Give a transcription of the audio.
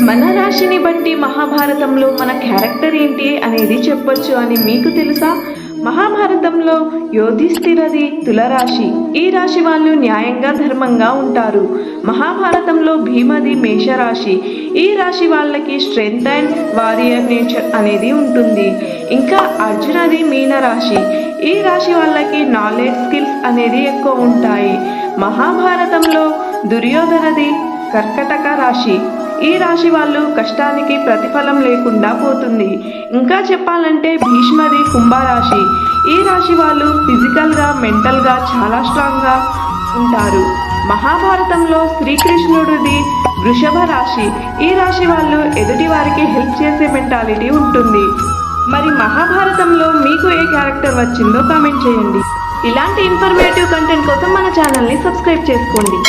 మన రాశిని బట్టి మహాభారతంలో మన క్యారెక్టర్ ఏంటి అనేది చెప్పొచ్చు అని మీకు తెలుసా? మహాభారతంలో యోధిష్ఠిరది తులరాశి. ఈ రాశి వాళ్ళు న్యాయంగా ధర్మంగా ఉంటారు. మహాభారతంలో భీమది మేషరాశి. ఈ రాశి వాళ్ళకి స్ట్రెంగ్త్ అండ్ వారియర్ నేచర్ అనేది ఉంటుంది. ఇంకా అర్జునది మీనరాశి. ఈ రాశి వాళ్ళకి నాలెడ్జ్ స్కిల్స్ అనేది ఎక్కువ ఉంటాయి. మహాభారతంలో దుర్యోధనది కర్కటక రాశి. ఈ రాశి వాళ్ళు కష్టానికి ప్రతిఫలం లేకుండా పోతుంది. ఇంకా చెప్పాలంటే భీష్మది కుంభరాశి. ఈ రాశి వాళ్ళు ఫిజికల్గా మెంటల్గా చాలా స్ట్రాంగ్గా ఉంటారు. మహాభారతంలో శ్రీకృష్ణుడిది వృషభ రాశి. ఈ రాశి వాళ్ళు ఎదుటి వారికి హెల్ప్ చేసే మెంటాలిటీ ఉంటుంది. మరి మహాభారతంలో మీకు ఏ క్యారెక్టర్ వచ్చిందో కామెంట్ చేయండి. ఇలాంటి ఇన్ఫర్మేటివ్ కంటెంట్ కోసం మన ఛానల్ని సబ్స్క్రైబ్ చేసుకోండి.